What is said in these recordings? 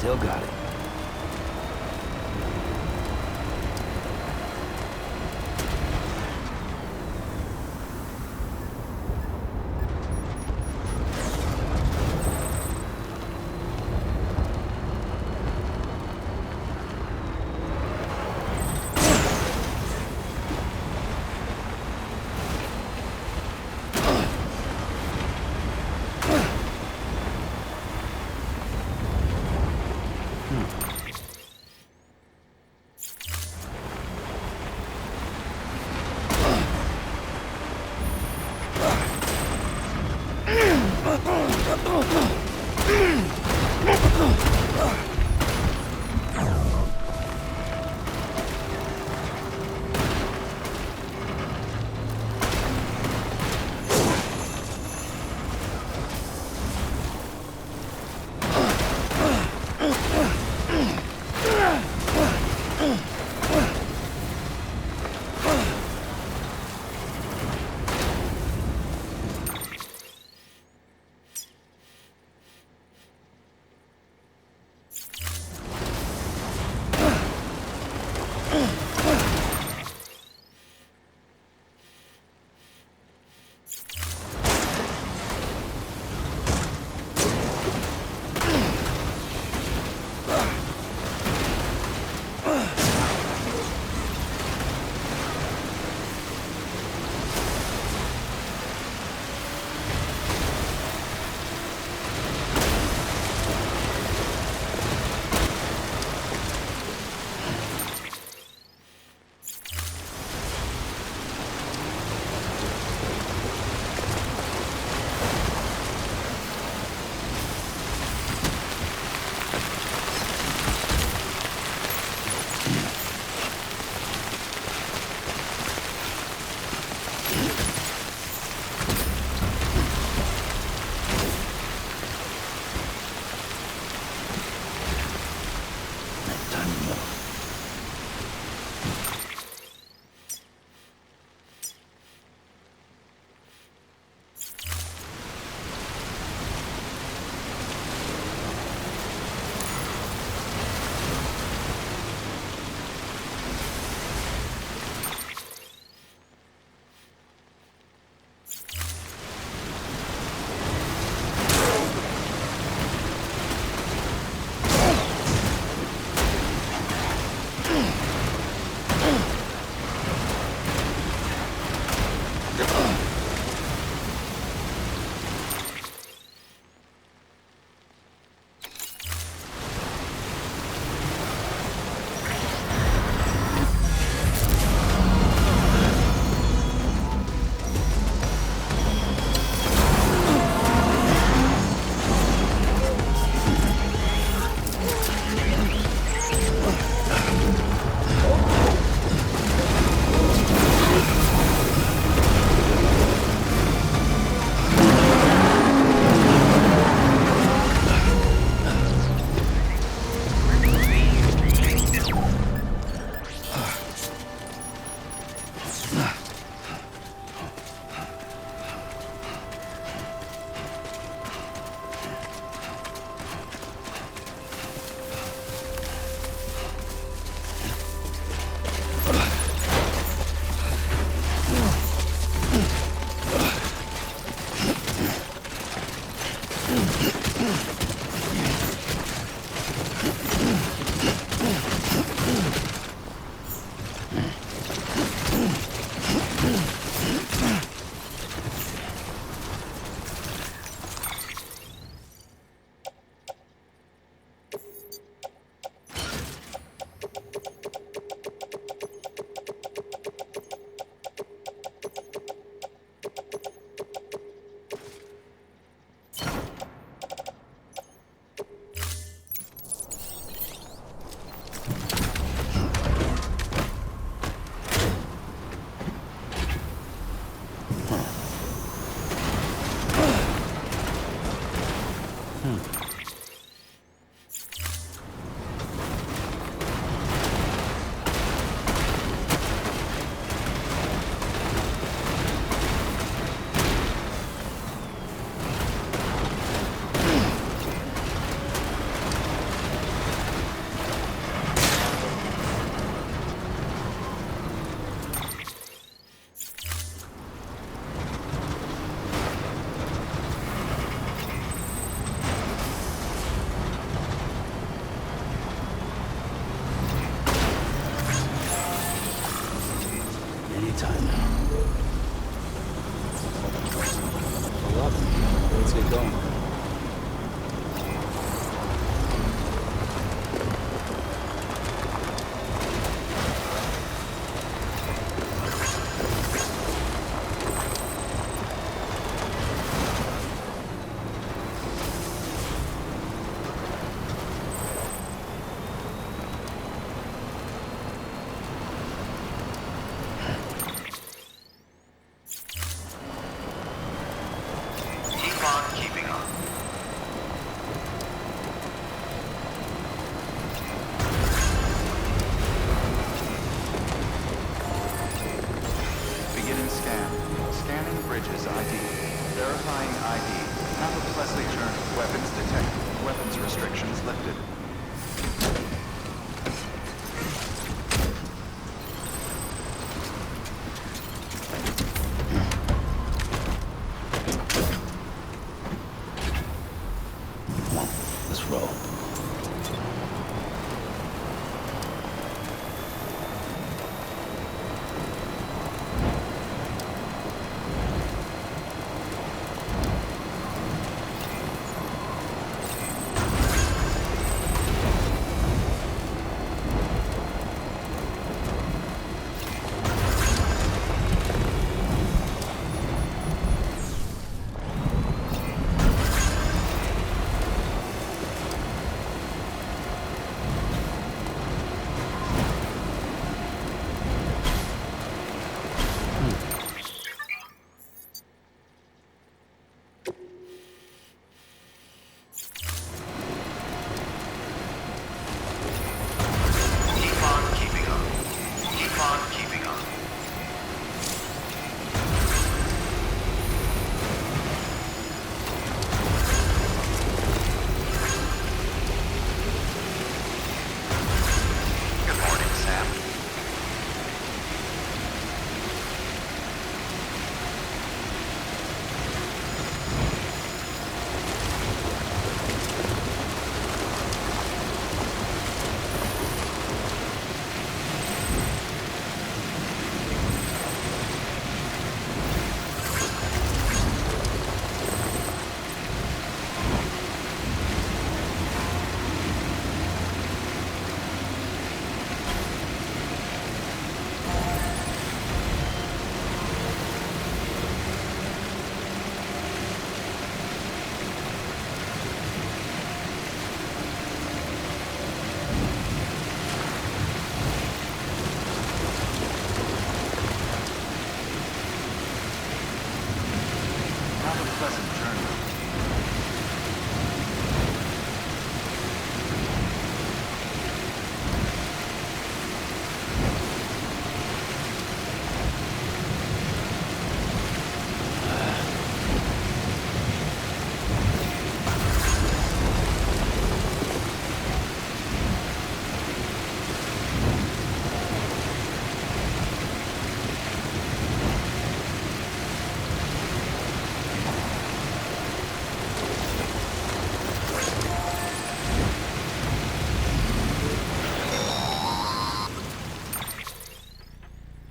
Still got it. this role.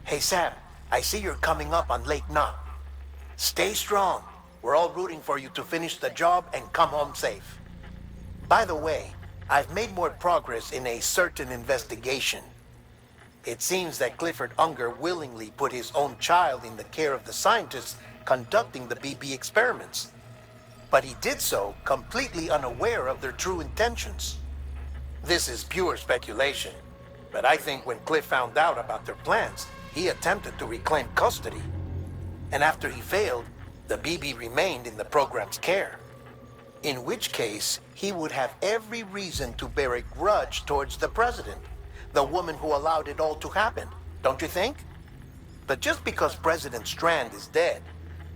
Hey Sam, I see you're coming up on Lake Knot. Stay strong. We're all rooting for you to finish the job and come home safe. By the way, I've made more progress in a certain investigation. It seems that Clifford Unger willingly put his own child in the care of the scientists conducting the BB experiments. But he did so completely unaware of their true intentions. This is pure speculation, but I think when Cliff found out about their plans, he attempted to reclaim custody. And after he failed, the BB remained in the program's care. In which case, he would have every reason to bear a grudge towards the president, the woman who allowed it all to happen, don't you think? But just because President Strand is dead,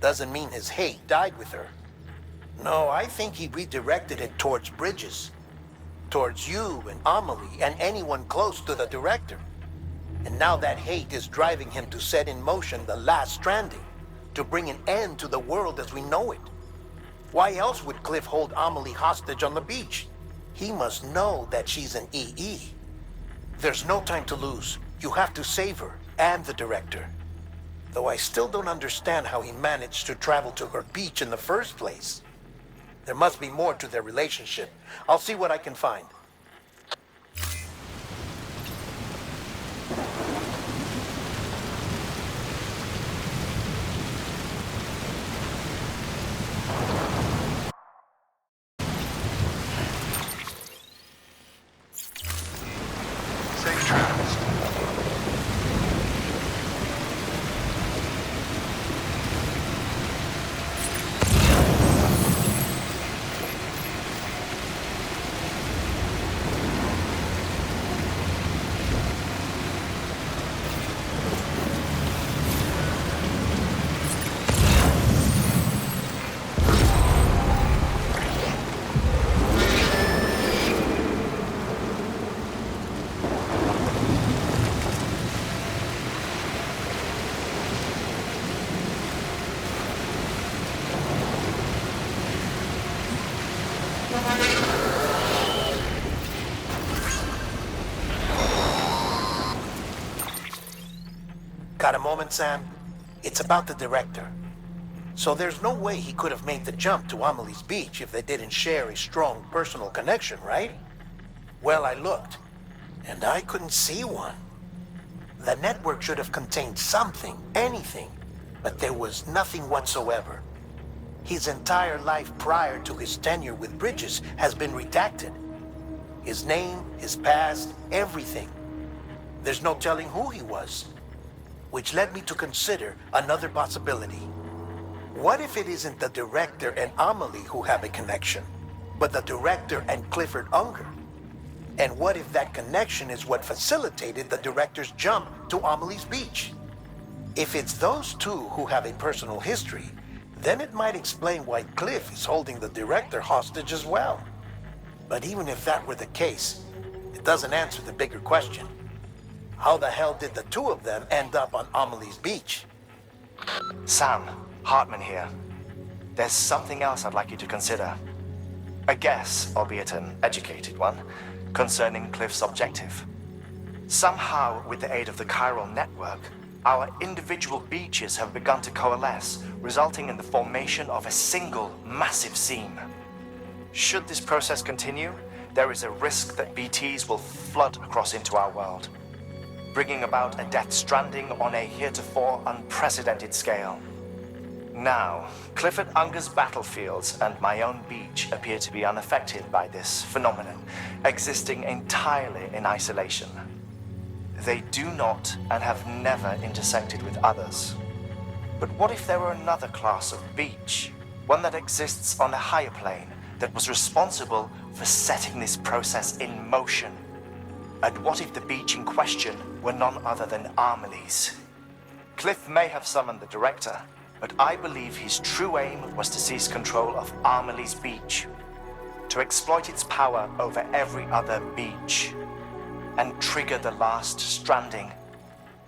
doesn't mean his hate died with her. No, I think he redirected it towards Bridges. Towards you and Amelie and anyone close to the director. And now that hate is driving him to set in motion the last Stranding, to bring an end to the world as we know it. Why else would Cliff hold Amelie hostage on the beach? He must know that she's an EE. There's no time to lose. You have to save her and the director. Though I still don't understand how he managed to travel to her beach in the first place. There must be more to their relationship. I'll see what I can find. Safe travels. Got a moment, Sam? It's about the director. So there's no way he could have made the jump to Amelie's Beach if they didn't share a strong personal connection, right? Well, I looked, and I couldn't see one. The network should have contained something, anything, but there was nothing whatsoever. His entire life prior to his tenure with Bridges has been redacted. His name, his past, everything. There's no telling who he was. Which led me to consider another possibility. What if it isn't the director and Amelie who have a connection, but the director and Clifford Unger? And what if that connection is what facilitated the director's jump to Amelie's Beach? If it's those two who have a personal history, then it might explain why Cliff is holding the director hostage as well. But even if that were the case, it doesn't answer the bigger question. How the hell did the two of them end up on Amelie's Beach? Sam, Hartman here. There's something else I'd like you to consider. A guess, albeit an educated one, concerning Cliff's objective. Somehow, with the aid of the chiral network, our individual beaches have begun to coalesce, resulting in the formation of a single massive seam. Should this process continue, there is a risk that BTs will flood across into our world, bringing about a death stranding on a heretofore unprecedented scale. Now, Clifford Unger's battlefields and my own beach appear to be unaffected by this phenomenon, existing entirely in isolation. They do not and have never intersected with others. But what if there were another class of beach, one that exists on a higher plane, that was responsible for setting this process in motion? And what if the beach in question were none other than Amelie's? Cliff may have summoned the director, but I believe his true aim was to seize control of Amelie's Beach, to exploit its power over every other beach, and trigger the last stranding.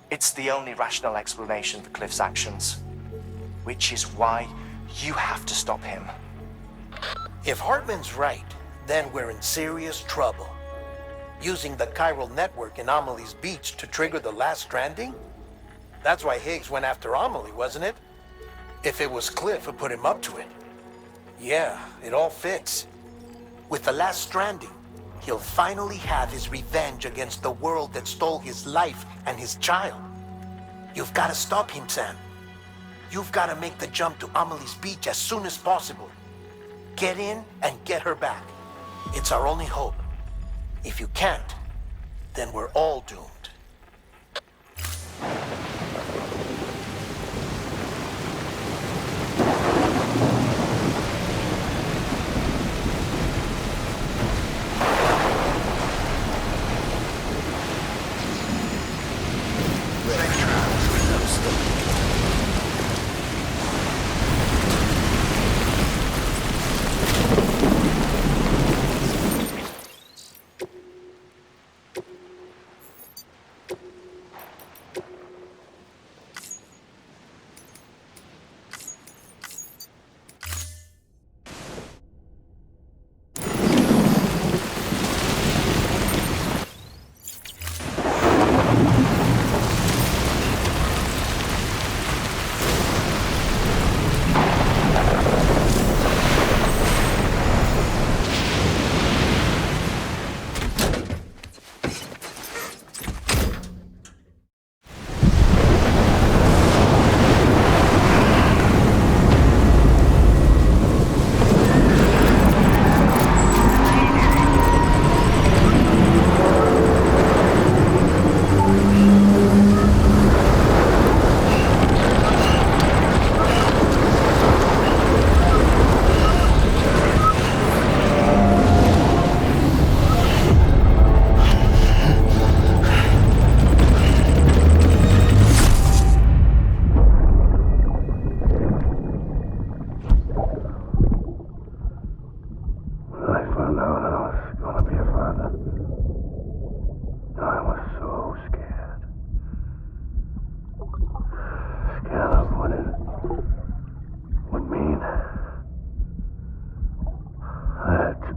It's the only rational explanation for Cliff's actions, which is why you have to stop him. If Hartman's right, then we're in serious trouble. Using the chiral network in Amelie's Beach to trigger the last stranding? That's why Higgs went after Amelie, wasn't it? If it was Cliff who put him up to it. Yeah, it all fits. With the last stranding, he'll finally have his revenge against the world that stole his life and his child. You've got to stop him, Sam. You've got to make the jump to Amelie's Beach as soon as possible. Get in and get her back. It's our only hope. If you can't, then we're all doomed.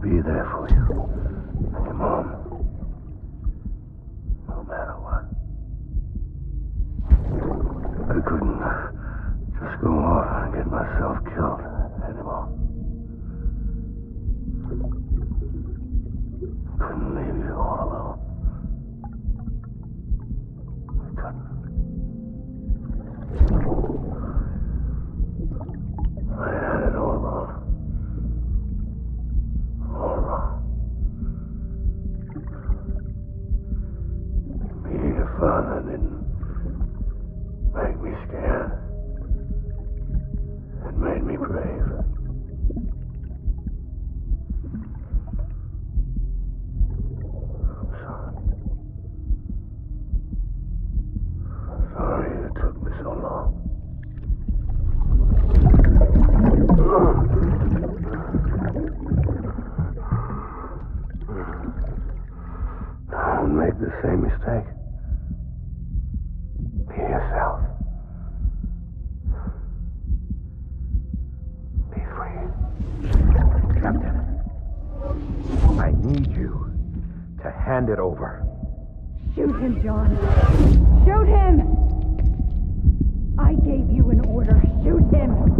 Be there for you and your mom, no matter what. couldn't leave you all alone. I couldn't. I had it all wrong. All wrong. Being a father didn't make me scared. It made me brave. I'm sorry. I'm sorry it took me so long. Don't make the same mistake. Be yourself. Be free. Captain, I need you to hand it over. Shoot him, John. Shoot him! I gave you an order. Shoot him!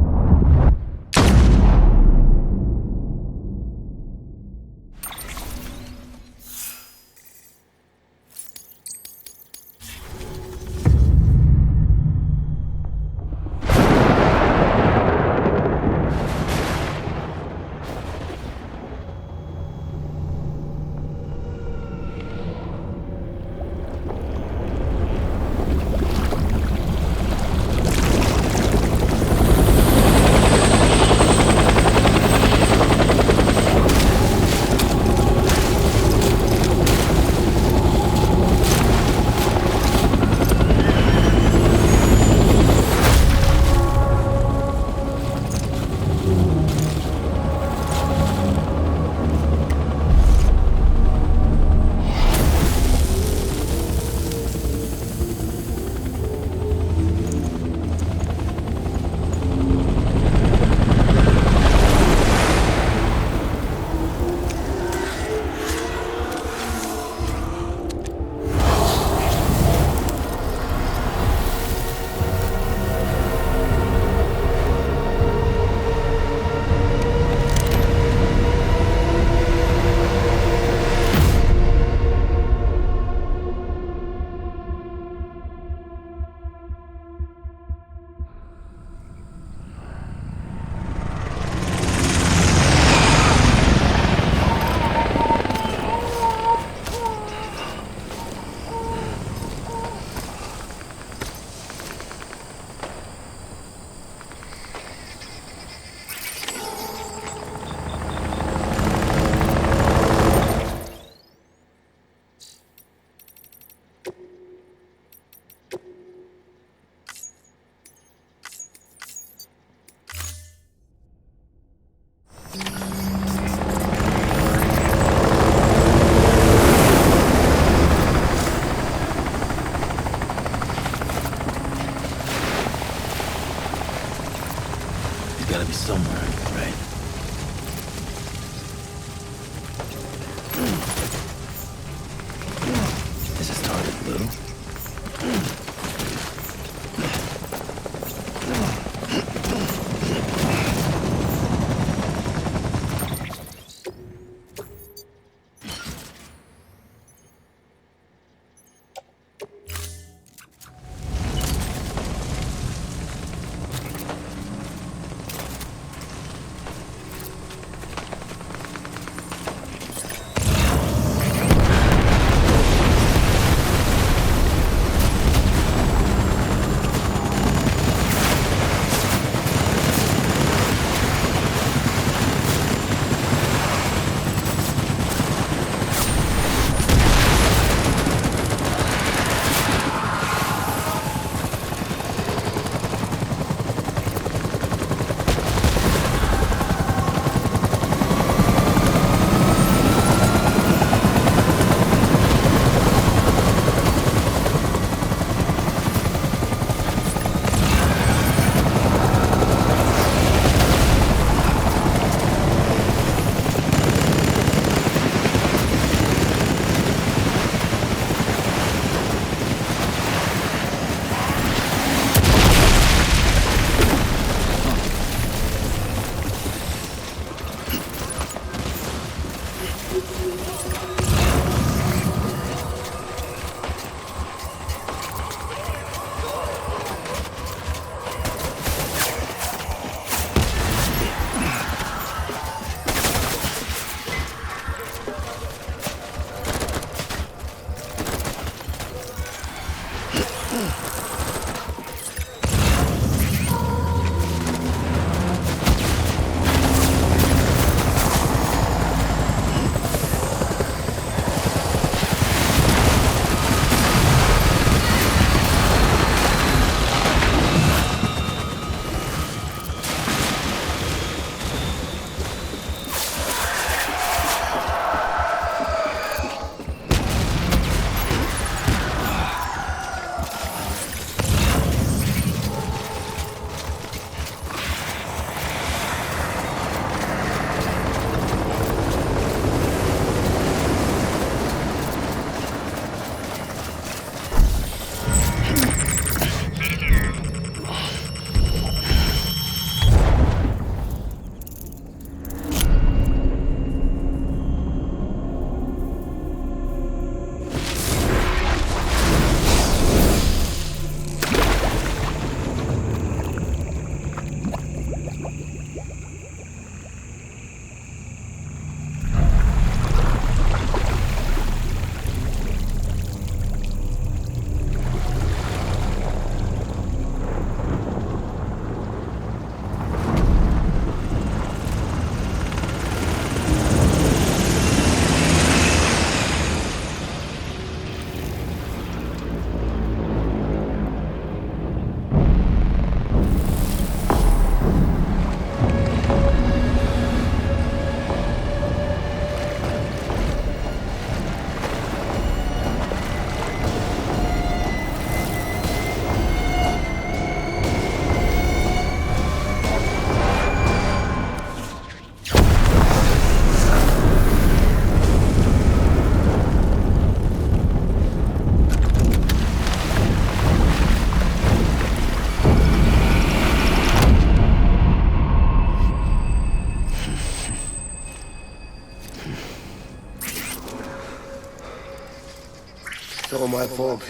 It's all my fault.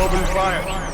Open fire.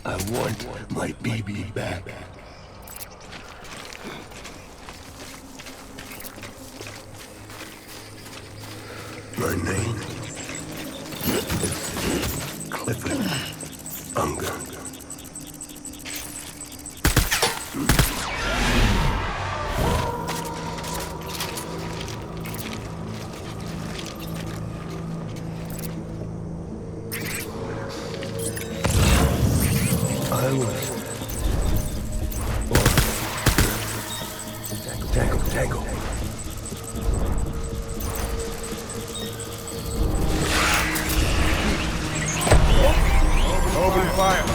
I want my baby back. My name is Clifford Unger. I was born. Tango. Open fire.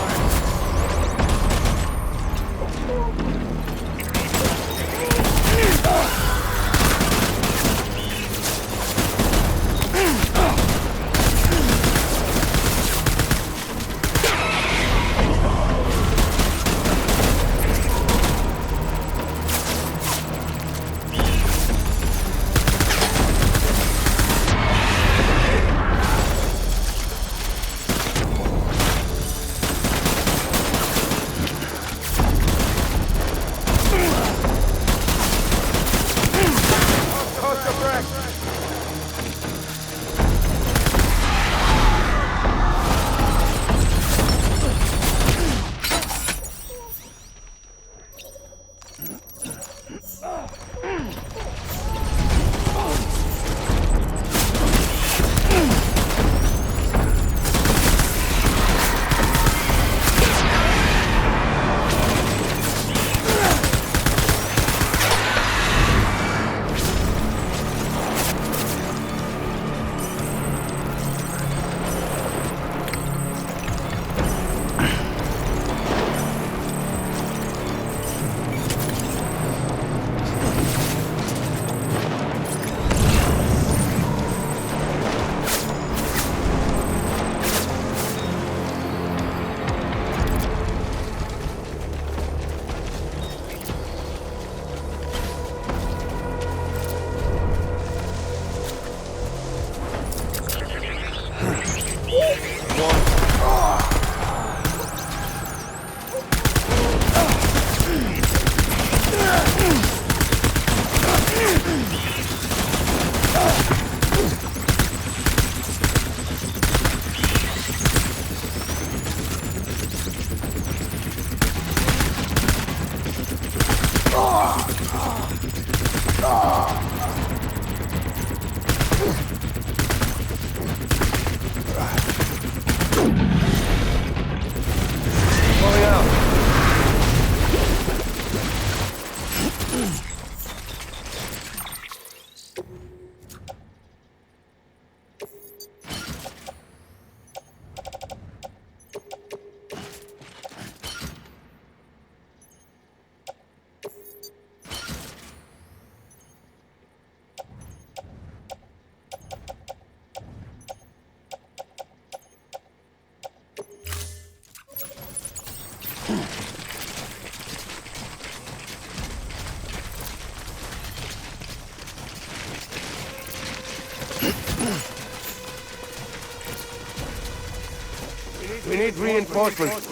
We need reinforcements.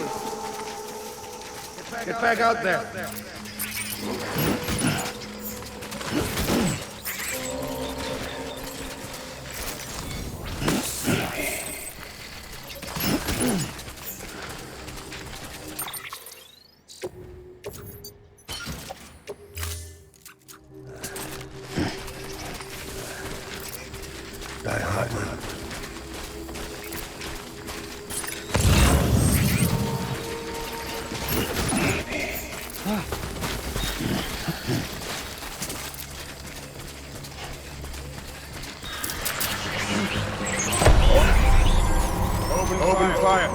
Get back out there. Die Hartman. Open fire.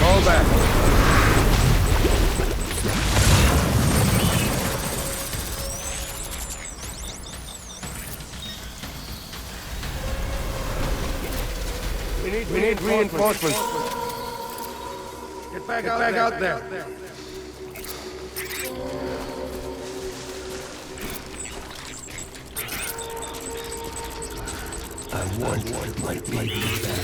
Fall back. We need reinforcements. Get back out there. I want my baby back.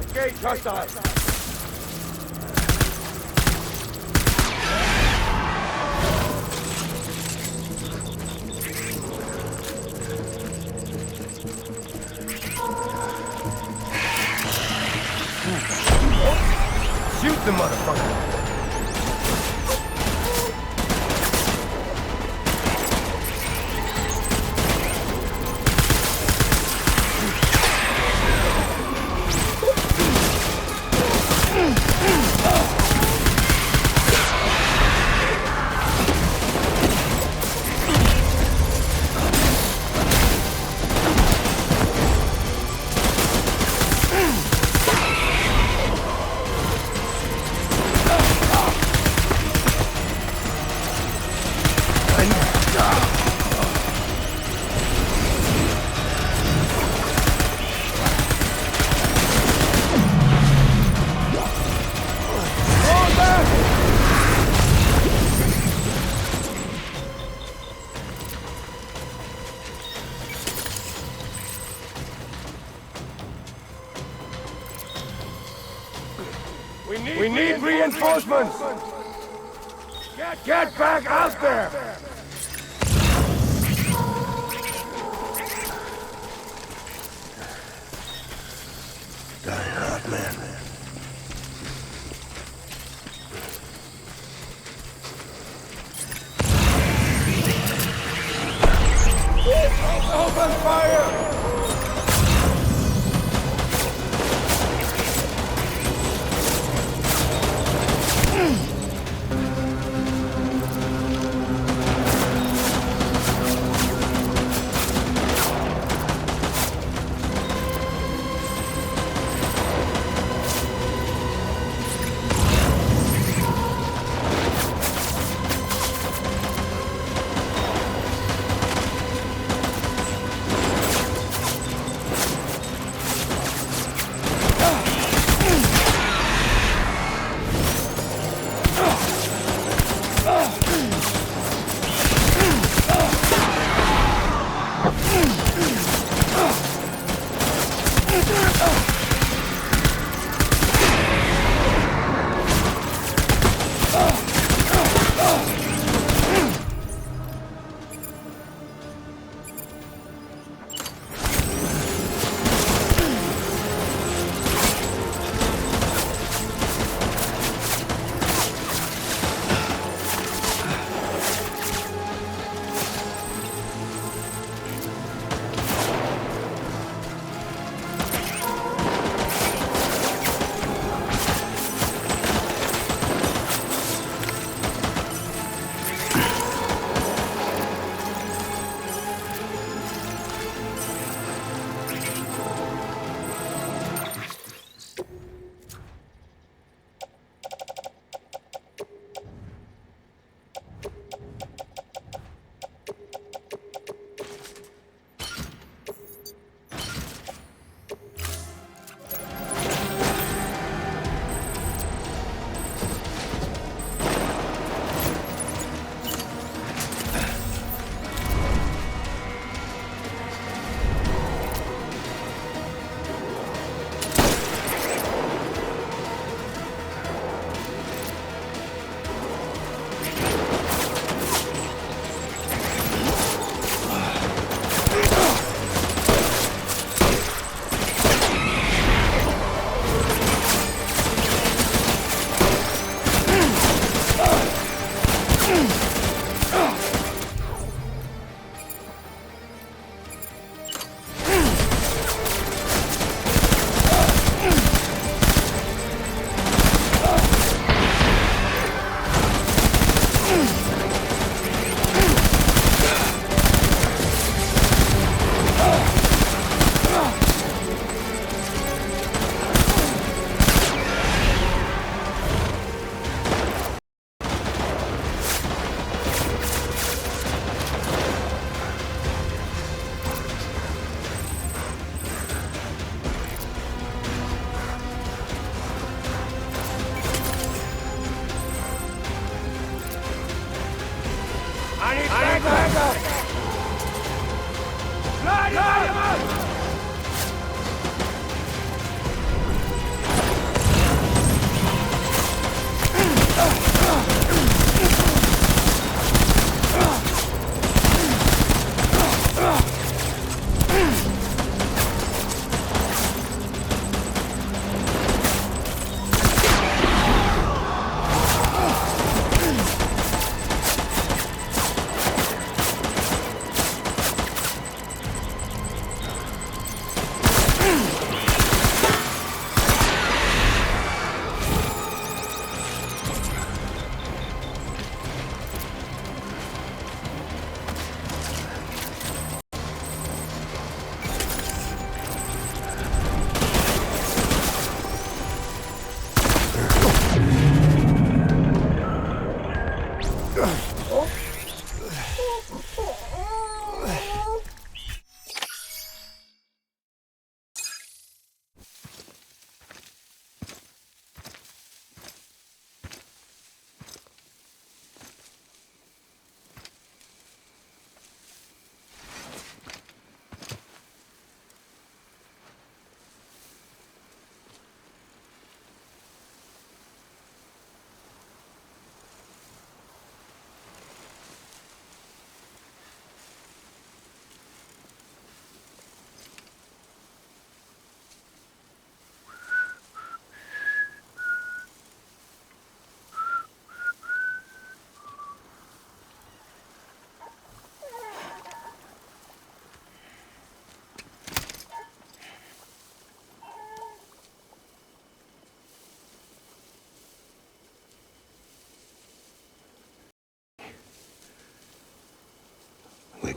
Engage hostile. Shoot the motherfucker. We need reinforcements! Get back out there! Die hard, man. Open fire!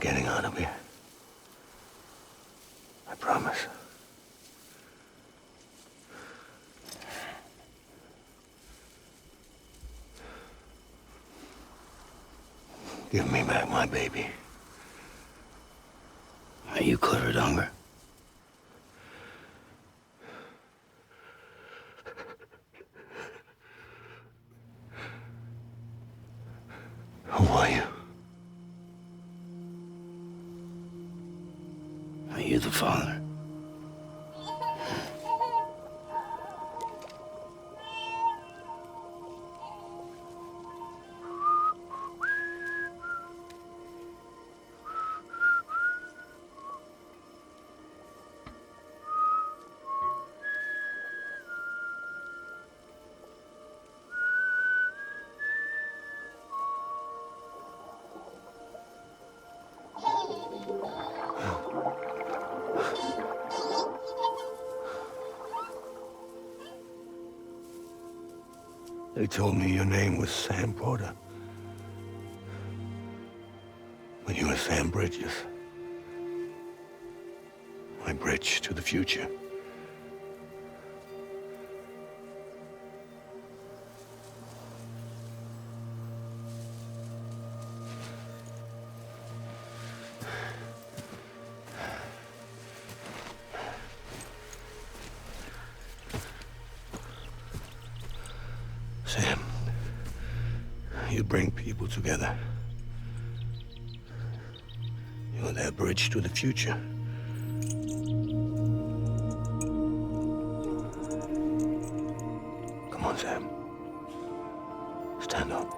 getting out of here. I promise. Give me back my baby. Are you cleared, Unger? Who are you? Are you the father? They told me your name was Sam Porter. But you were Sam Bridges. My bridge to the future. Sam, you bring people together. You're their bridge to the future. Come on, Sam. Stand up.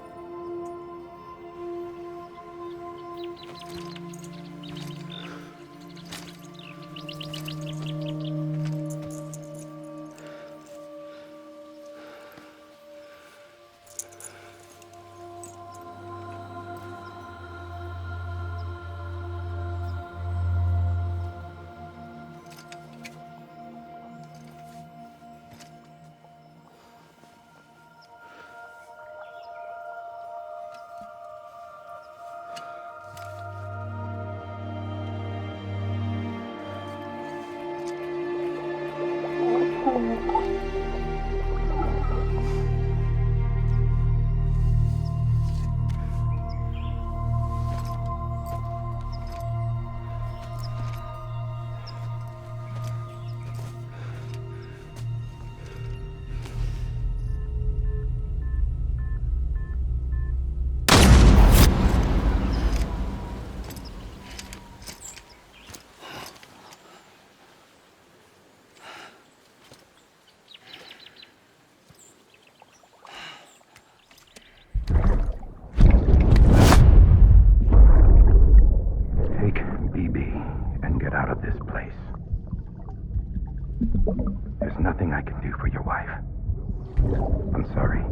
Take BB and get out of this place. There's nothing I can do for your wife. I'm sorry.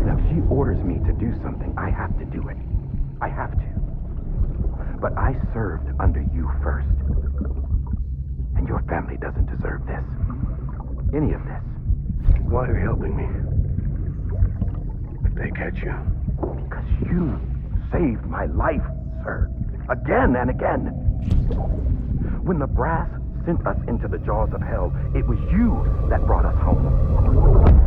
Now, if she orders me to do something, I have to do it. I have to. But I served under you first. And your family doesn't deserve this. Any of this. Why are you helping me? If they catch you. Because you saved my life, sir. Again and again. When the brass sent us into the jaws of hell, it was you that brought us home.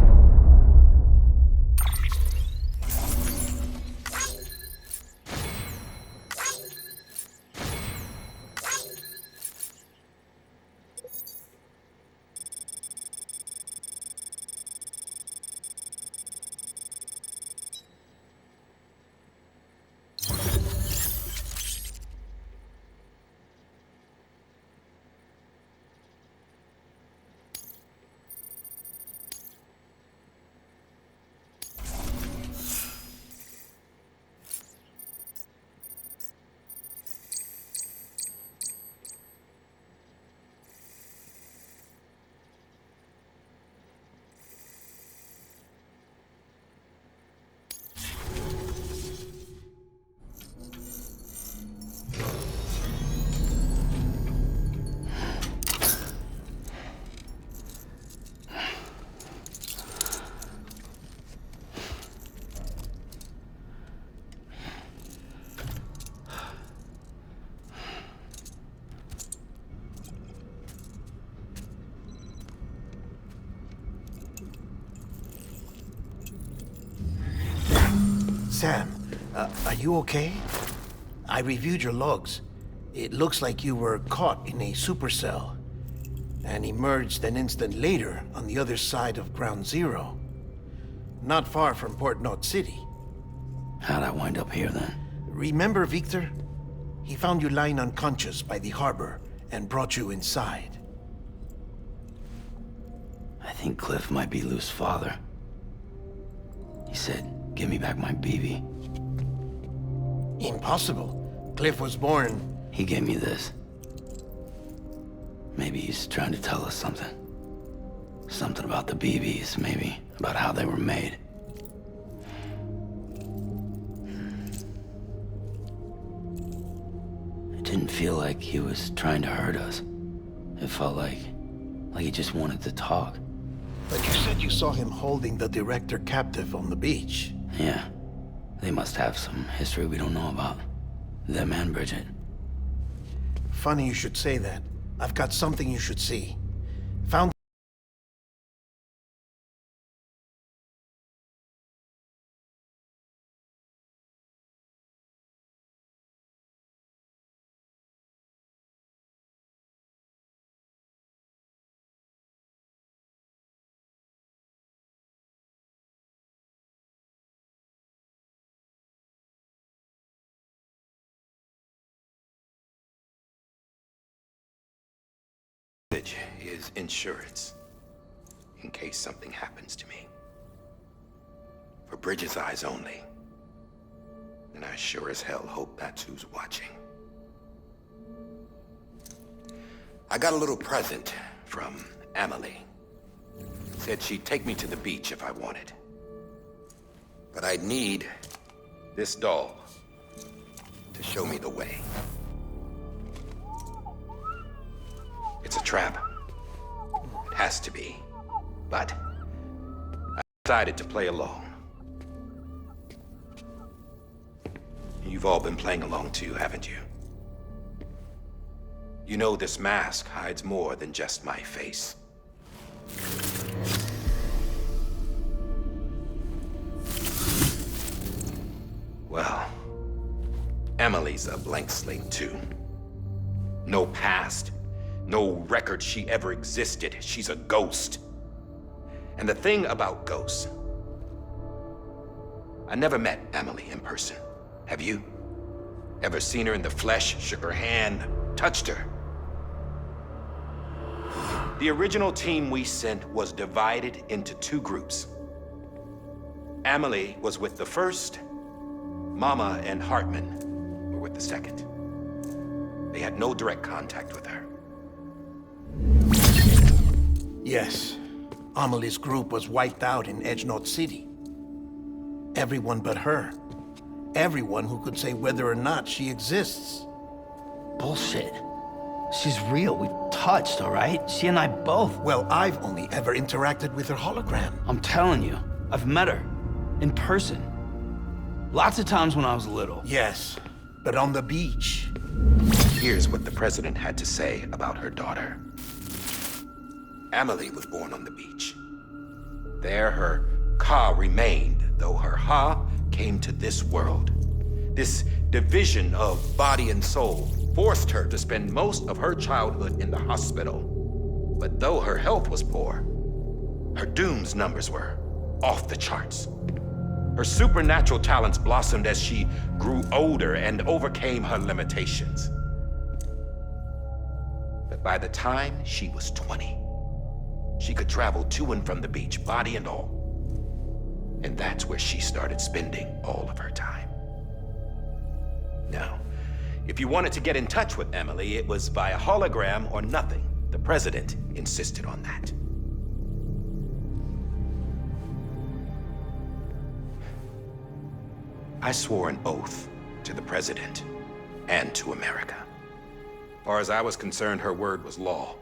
Sam, are you okay? I reviewed your logs. It looks like you were caught in a supercell and emerged an instant later on the other side of Ground Zero. Not far from Port Knot City. How'd I wind up here then? Remember Victor? He found you lying unconscious by the harbor and brought you inside. I think Cliff might be Lou's father. He said, give me back my BB. Impossible. Cliff was born... He gave me this. Maybe he's trying to tell us something. Something about the BBs, maybe. About how they were made. It didn't feel like he was trying to hurt us. It felt like he just wanted to talk. But you said you saw him holding the director captive on the beach. Yeah. They must have some history we don't know about. Them and Bridget. Funny you should say that. I've got something you should see. Found... Is insurance, in case something happens to me. For Bridget's eyes only. And I sure as hell hope that's who's watching. I got a little present from Emily. Said she'd take me to the beach if I wanted. But I'd need this doll to show me the way. It's a trap. It has to be. But I decided to play along. You've all been playing along too, haven't you? You know this mask hides more than just my face. Well, Emily's a blank slate too. No past. No record she ever existed. She's a ghost. And the thing about ghosts, I never met Emily in person. Have you? Ever seen her in the flesh, shook her hand, touched her? The original team we sent was divided into two groups. Emily was with the first. Mama and Hartman were with the second. They had no direct contact with her. Yes. Amelie's group was wiped out in Edge Knot City. Everyone but her. Everyone who could say whether or not she exists. Bullshit. She's real. We've touched, all right? She and I both. Well, I've only ever interacted with her hologram. I'm telling you, I've met her. In person. Lots of times when I was little. Yes, but on the beach. Here's what the president had to say about her daughter. Emily was born on the beach. There her Ka remained, though her Ha came to this world. This division of body and soul forced her to spend most of her childhood in the hospital. But though her health was poor, her Doom's numbers were off the charts. Her supernatural talents blossomed as she grew older and overcame her limitations. But by the time she was 20, she could travel to and from the beach, body and all. And that's where she started spending all of her time. Now, if you wanted to get in touch with Emily, it was via hologram or nothing. The president insisted on that. I swore an oath to the president and to America. As far as I was concerned, her word was law.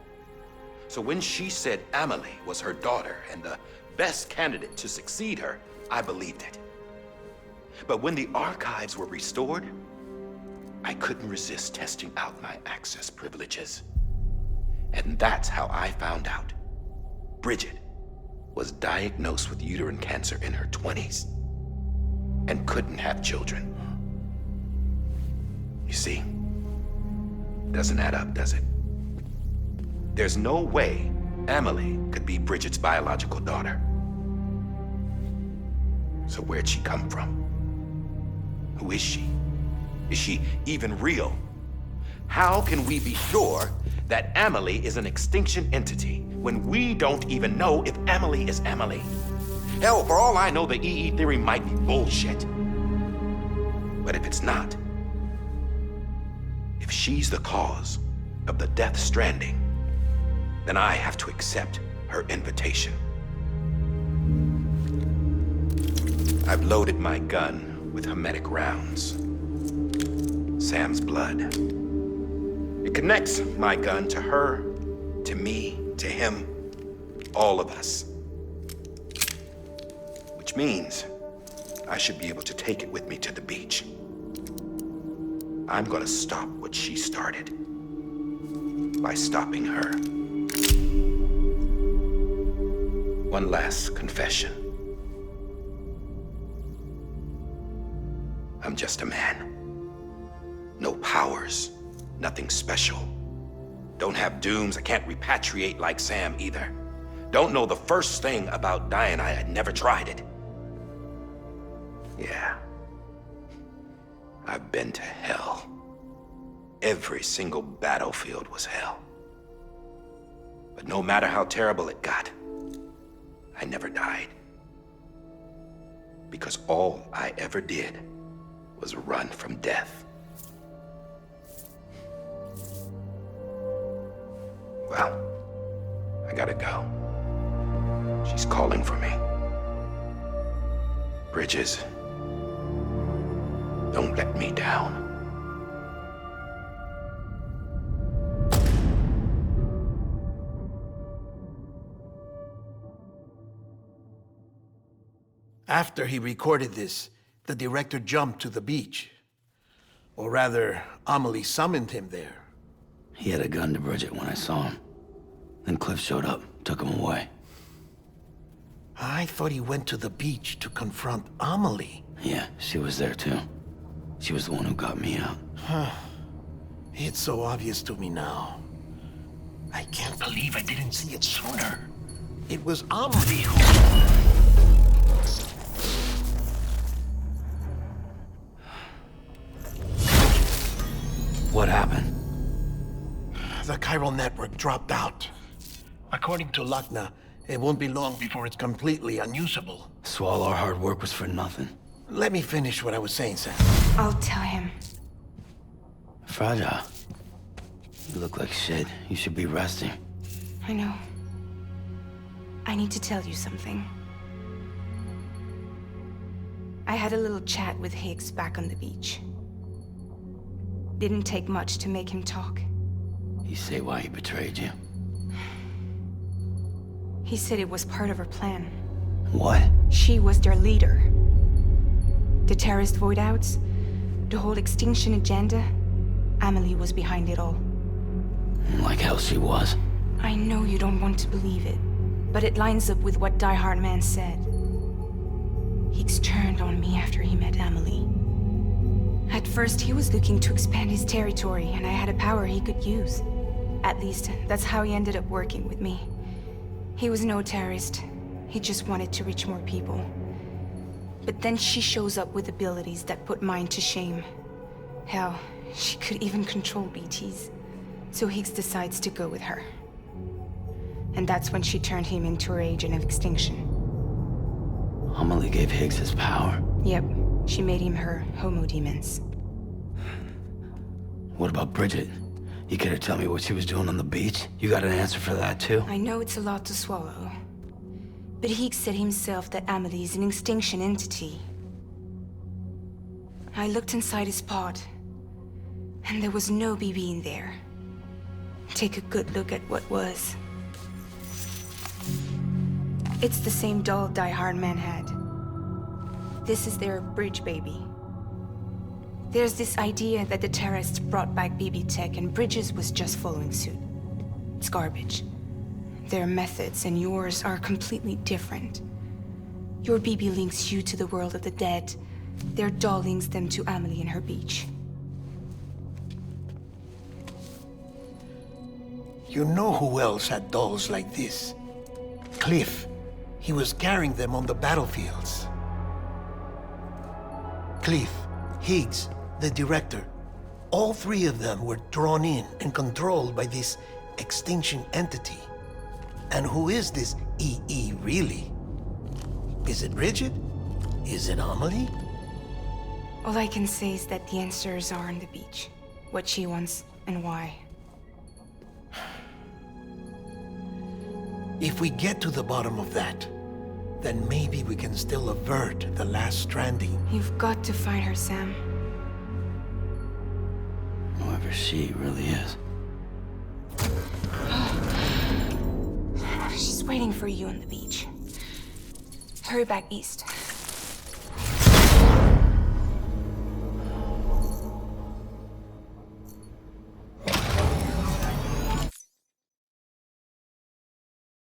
So when she said Emily was her daughter and the best candidate to succeed her, I believed it. But when the archives were restored, I couldn't resist testing out my access privileges. And that's how I found out. Bridget was diagnosed with uterine cancer in her 20s. and couldn't have children. You see, doesn't add up, does it? There's no way Amelie could be Bridget's biological daughter. So where'd she come from? Who is she? Is she even real? How can we be sure that Amelie is an extinction entity when we don't even know if Amelie is Amelie? Hell, for all I know, the EE theory might be bullshit. But if it's not, if she's the cause of the death stranding, then I have to accept her invitation. I've loaded my gun with hermetic rounds. Sam's blood. It connects my gun to her, to me, to him, all of us. Which means I should be able to take it with me to the beach. I'm gonna stop what she started by stopping her. One last confession. I'm just a man. No powers, nothing special. Don't have dooms, I can't repatriate like Sam either. Don't know the first thing about dying, I had never tried it. Yeah. I've been to hell. Every single battlefield was hell. But no matter how terrible it got, I never died. Because all I ever did was run from death. Well, I gotta go. She's calling for me. Bridges, don't let me down. After he recorded this, the director jumped to the beach. Or rather, Amelie summoned him there. He had a gun to Bridget when I saw him. Then Cliff showed up, took him away. I thought he went to the beach to confront Amelie. Yeah, she was there too. She was the one who got me out. It's so obvious to me now. I can't believe I didn't see it sooner. It was Amelie who... What happened? The chiral network dropped out. According to Lakna, it won't be long before it's completely unusable. So all our hard work was for nothing. Let me finish what I was saying, Sam. I'll tell him. Fragile. You look like shit. You should be resting. I know. I need to tell you something. I had a little chat with Higgs back on the beach. Didn't take much to make him talk. You say why he betrayed you? He said it was part of her plan. What? She was their leader. The terrorist voidouts, the whole extinction agenda, Amelie was behind it all. Like hell she was. I know you don't want to believe it, but it lines up with what Die Hard Man said. Higgs turned on me after he met Amelie. At first, he was looking to expand his territory, and I had a power he could use. At least, that's how he ended up working with me. He was no terrorist. He just wanted to reach more people. But then she shows up with abilities that put mine to shame. Hell, she could even control BTs. So Higgs decides to go with her. And that's when she turned him into her agent of extinction. Amelie gave Higgs his power. Yep, she made him her Homo Demons. What about Bridget? You care to tell me what she was doing on the beach? You got an answer for that too? I know it's a lot to swallow. But Higgs said himself that Amelie is an extinction entity. I looked inside his pod, and there was no BB in there. Take a good look at what was. It's the same doll Die Hard Man had. This is their bridge baby. There's this idea that the terrorists brought back BB tech and Bridges was just following suit. It's garbage. Their methods and yours are completely different. Your BB links you to the world of the dead, Their doll links them to Amelie and her beach. You know who else had dolls like this? Cliff. He was carrying them on the battlefields. Cliff, Higgs, the director. All three of them were drawn in and controlled by this extinction entity. And who is this EE really? Is it Bridget? Is it Amelie? All I can say is that the answers are on the beach. What she wants and why. If we get to the bottom of that, then maybe we can still avert the last stranding. You've got to find her, Sam. Whoever she really is. She's waiting for you on the beach. Hurry back east.